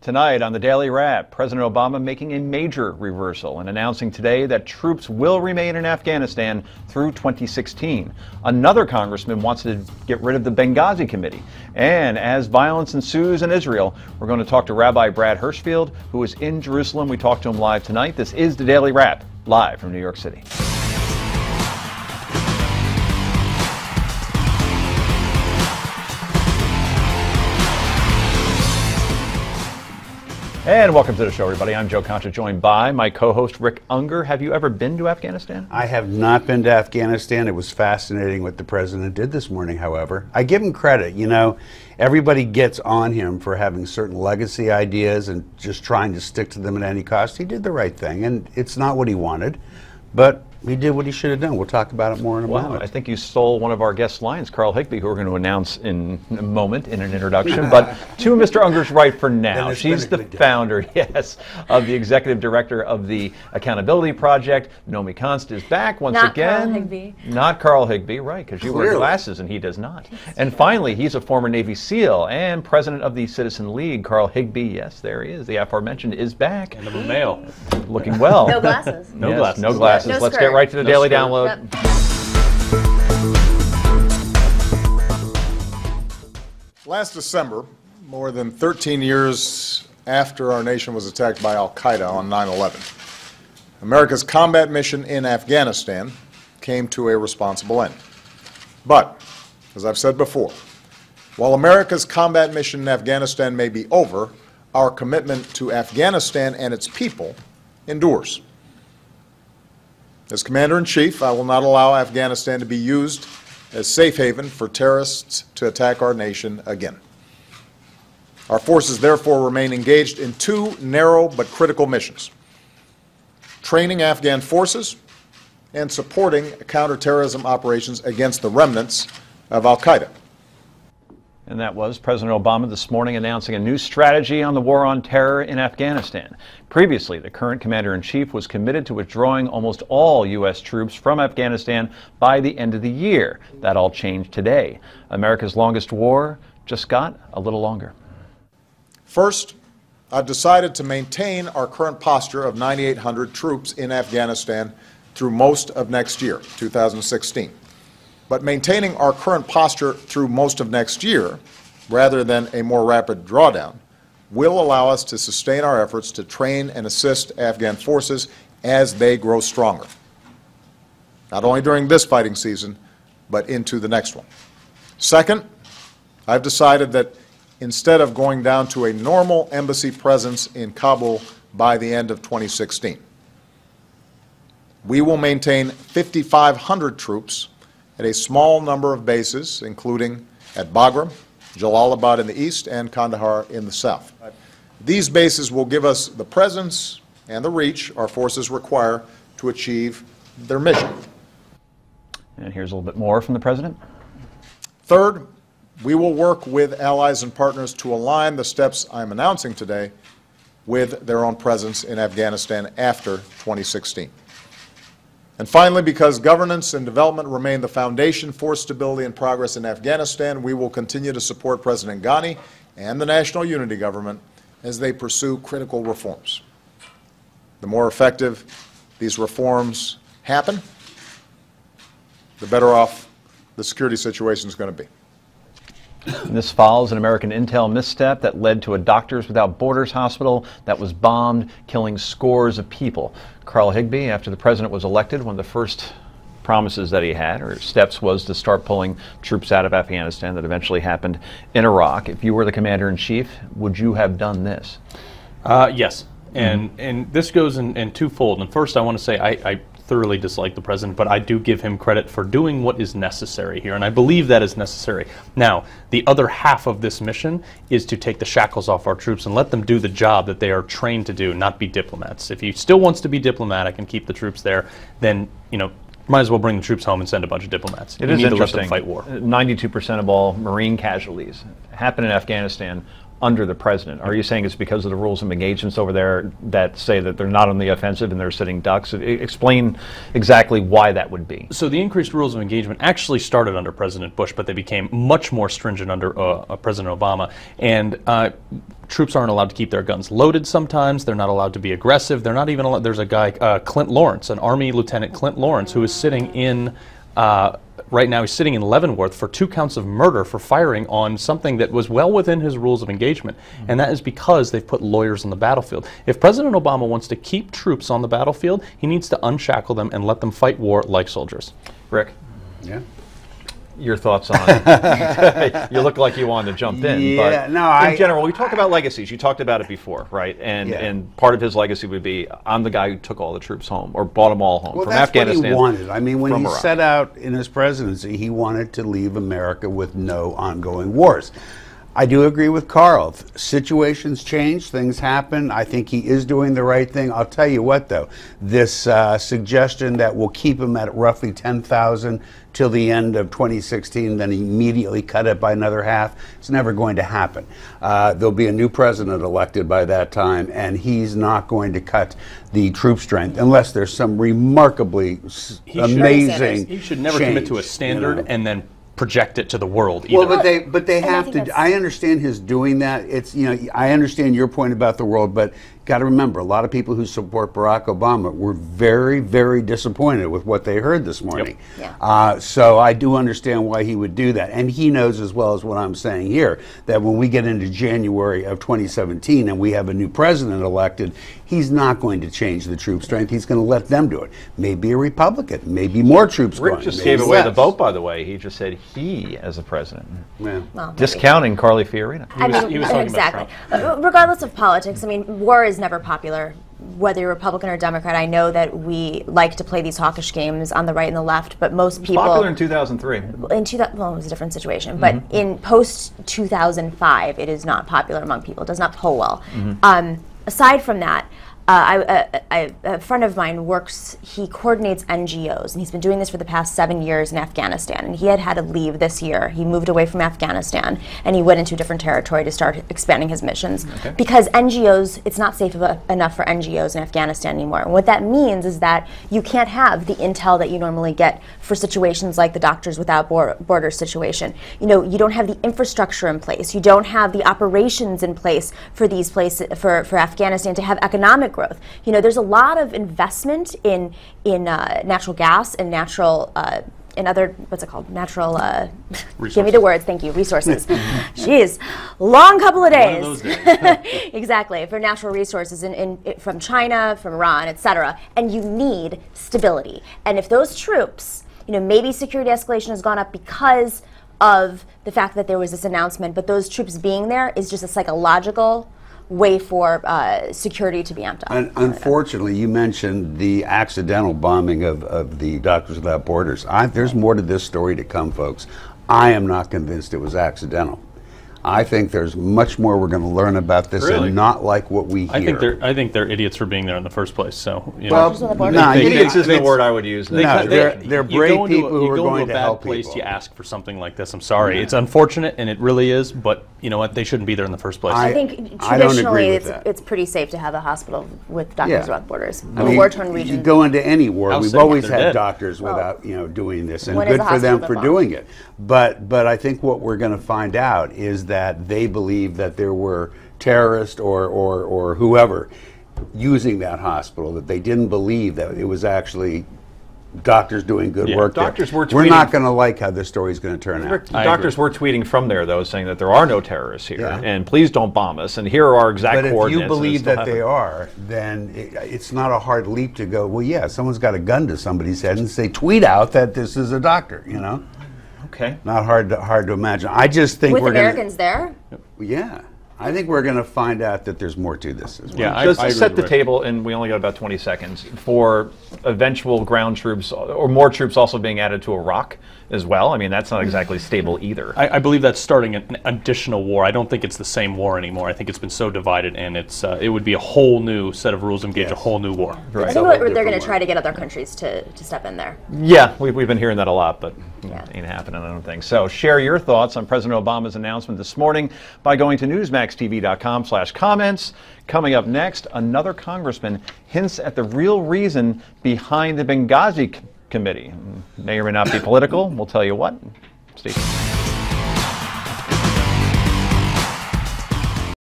Tonight on the Daily Wrap, President Obama making a major reversal and announcing today that troops will remain in Afghanistan through 2016. Another congressman wants to get rid of the Benghazi Committee. And as violence ensues in Israel, we're going to talk to Rabbi Brad Hirschfield, who is in Jerusalem. We talked to him live tonight. This is the Daily Wrap, live from New York City. And welcome to the show, everybody. I'm Joe Concha, joined by my co-host Rick Unger. Have you ever been to Afghanistan? I have not been to Afghanistan. It was fascinating what the president did this morning, however. I give him credit. You know, everybody gets on him for having certain legacy ideas and just trying to stick to them at any cost. He did the right thing, and it's not what he wanted, but he did what he should have done. We'll talk about it more in a moment. I think you stole one of our guest lines, Carl Higbie, who we're going to announce in a moment in an introduction. But to Mr. Unger's right for now. She's the founder, yes, of the executive director of the Accountability Project. Nomi Konst is back once again. Not Carl Higbie. Not Carl Higbie, right, because you wear glasses and he does not. And finally, he's a former Navy SEAL and president of the Citizen League. Carl Higbie, yes, there he is. The aforementioned is back. And I'm a male. Looking well. No glasses. No glasses. No glasses. No Let's skirt. get right to the daily download. Yep. Last December, more than 13 years after our nation was attacked by al-Qaeda on 9/11, America's combat mission in Afghanistan came to a responsible end. But, as I've said before, while America's combat mission in Afghanistan may be over, our commitment to Afghanistan and its people endures. As Commander-in-Chief, I will not allow Afghanistan to be used as safe haven for terrorists to attack our nation again. Our forces therefore remain engaged in two narrow but critical missions: training Afghan forces and supporting counterterrorism operations against the remnants of al-Qaeda. And that was President Obama this morning announcing a new strategy on the war on terror in Afghanistan. Previously, the current commander-in-chief was committed to withdrawing almost all U.S. troops from Afghanistan by the end of the year. That all changed today. America's longest war just got a little longer. First, I've decided to maintain our current posture of 9,800 troops in Afghanistan through most of next year, 2016. But maintaining our current posture through most of next year, rather than a more rapid drawdown, will allow us to sustain our efforts to train and assist Afghan forces as they grow stronger, not only during this fighting season, but into the next one. Second, I've decided that instead of going down to a normal embassy presence in Kabul by the end of 2016, we will maintain 5,500 troops at a small number of bases, including at Bagram, Jalalabad in the east, and Kandahar in the south. These bases will give us the presence and the reach our forces require to achieve their mission. And here's a little bit more from the president. Third, we will work with allies and partners to align the steps I'm announcing today with their own presence in Afghanistan after 2016. And finally, because governance and development remain the foundation for stability and progress in Afghanistan, we will continue to support President Ghani and the National Unity Government as they pursue critical reforms. The more effective these reforms happen, the better off the security situation is going to be. And this follows an American intel misstep that led to a Doctors Without Borders hospital that was bombed, killing scores of people. Carl Higbie, after the president was elected, one of the first promises that he had, or steps, was to start pulling troops out of Afghanistan. That eventually happened in Iraq. If you were the commander-in-chief, would you have done this? Yes. And this goes in twofold. And first, I want to say I thoroughly dislike the president, but I do give him credit for doing what is necessary here, and I believe that is necessary. Now, the other half of this mission is to take the shackles off our troops and let them do the job that they are trained to do, not be diplomats. If he still wants to be diplomatic and keep the troops there, then, you know, might as well bring the troops home and send a bunch of diplomats. It is interesting. To let them fight war. 92% of all Marine casualties happen in Afghanistan. under the president. Are you saying it's because of the rules of engagements over there that say that they're not on the offensive and they're sitting ducks? Explain exactly why that would be. So the increased rules of engagement actually started under President Bush, but they became much more stringent under President Obama. And troops aren't allowed to keep their guns loaded sometimes. They're not allowed to be aggressive. They're not even allowed. There's a guy, Clint Lawrence, an Army Lieutenant Clint Lawrence, who is sitting in right now he's sitting in Leavenworth for 2 counts of murder for firing on something that was well within his rules of engagement. And that is because they've put lawyers on the battlefield. If President Obama wants to keep troops on the battlefield, he needs to unshackle them and let them fight war like soldiers. Rick? Yeah. Your thoughts on it? You look like you wanted to jump in. Yeah, but no, in general, we talk about legacies. You talked about it before, right? And part of his legacy would be, I'm the guy who took all the troops home, or brought them all home from Afghanistan. Well, that's what he wanted. I mean, when he Iraq. set out in his presidency, he wanted to leave America with no ongoing wars. I do agree with Carl. Situations change, things happen. I think he is doing the right thing. I'll tell you what, though, this suggestion that we'll keep him at roughly 10,000 till the end of 2016, then immediately cut it by another half, it's never going to happen. There'll be a new president elected by that time, and he's not going to cut the troop strength unless there's some remarkably amazing He should never commit to a standard, you know? And then project it to the world either. Well, but they have to. I understand his doing that. It's, you know, I understand your point about the world, but got to remember, a lot of people who support Barack Obama were very, very disappointed with what they heard this morning. Yep. Yeah. So I do understand why he would do that, and he knows as well as what I'm saying here that when we get into January of 2017 and we have a new president elected, he's not going to change the troop strength. He's going to let them do it. Maybe a Republican, maybe more troops Rick going. just gave away the vote, by the way. He just said he as a president. Yeah. Well, Discounting Carly Fiorina. He was talking exactly. about Regardless of politics, I mean, war is never popular, whether you're Republican or Democrat. I know that we like to play these hawkish games on the right and the left, but most people... Popular in 2003. Well, it was a different situation, but in post-2005, it is not popular among people. It does not poll well. Aside from that, a friend of mine he coordinates NGOs, and he's been doing this for the past 7 years in Afghanistan, and he had to leave this year. He moved away from Afghanistan, and he went into a different territory to start expanding his missions. Okay. Because NGOs, it's not safe enough for NGOs in Afghanistan anymore. And what that means is that you can't have the intel that you normally get for situations like the Doctors Without Borders situation. You know, you don't have the infrastructure in place. You don't have the operations in place for these places, for Afghanistan to have economic growth. You know, there's a lot of investment in natural gas and natural and other, what's it called? Natural, give me the words, thank you, resources. Jeez, long couple of days. One of those days. Exactly, for natural resources from China, from Iran, etc. And you need stability. And if those troops, you know, maybe security escalation has gone up because of the fact that there was this announcement, but those troops being there is just a psychological way for security to be amped up. Unfortunately, you mentioned the accidental bombing of the Doctors Without Borders. There's more to this story to come, folks. I am not convinced it was accidental. I think there's much more we're going to learn about this, and not like what we hear. I think they're idiots for being there in the first place. So, you well, know. Idiots isn't the word I would use. They're brave people who are going to help people. You go to a bad place, you ask for something like this. I'm sorry, it's unfortunate, and it really is. But you know what? They shouldn't be there in the first place. I think traditionally it's pretty safe to have a hospital with Doctors Without Borders. I mean, war-torn region. You go into any war. We've always had doctors without, doing this, and good for them for doing it. But I think what we're going to find out is that they believe that there were terrorists or whoever using that hospital, that they didn't believe that it was actually doctors doing good work doctors there. Were We're not going to like how this story is going to turn out. Doctors were tweeting from there, though, saying that there are no terrorists here, and please don't bomb us, and here are our exact coordinates. But if you believe that they are, then it's not a hard leap to go, well, yeah, someone's got a gun to somebody's head and say, tweet out that this is a doctor, you know? Okay. Not hard to imagine. I just think with we're Americans there? Yeah. I think we're going to find out that there's more to this as well. Yeah, Just to set the table, and we only got about 20 seconds, for eventual ground troops or more troops also being added to Iraq as well. I mean, that's not exactly stable either. I believe that's starting an additional war. I don't think it's the same war anymore. I think it's been so divided, and it would be a whole new set of rules and engage a whole new war. Right. I think they're going to try to get other countries to step in there. Yeah, we've been hearing that a lot, but Yeah. Ain't happening, I don't think. So share your thoughts on President Obama's announcement this morning by going to newsmaxtv.com/comments. Coming up next, another congressman hints at the real reason behind the Benghazi committee. May or may not be political. We'll tell you what. Stay tuned.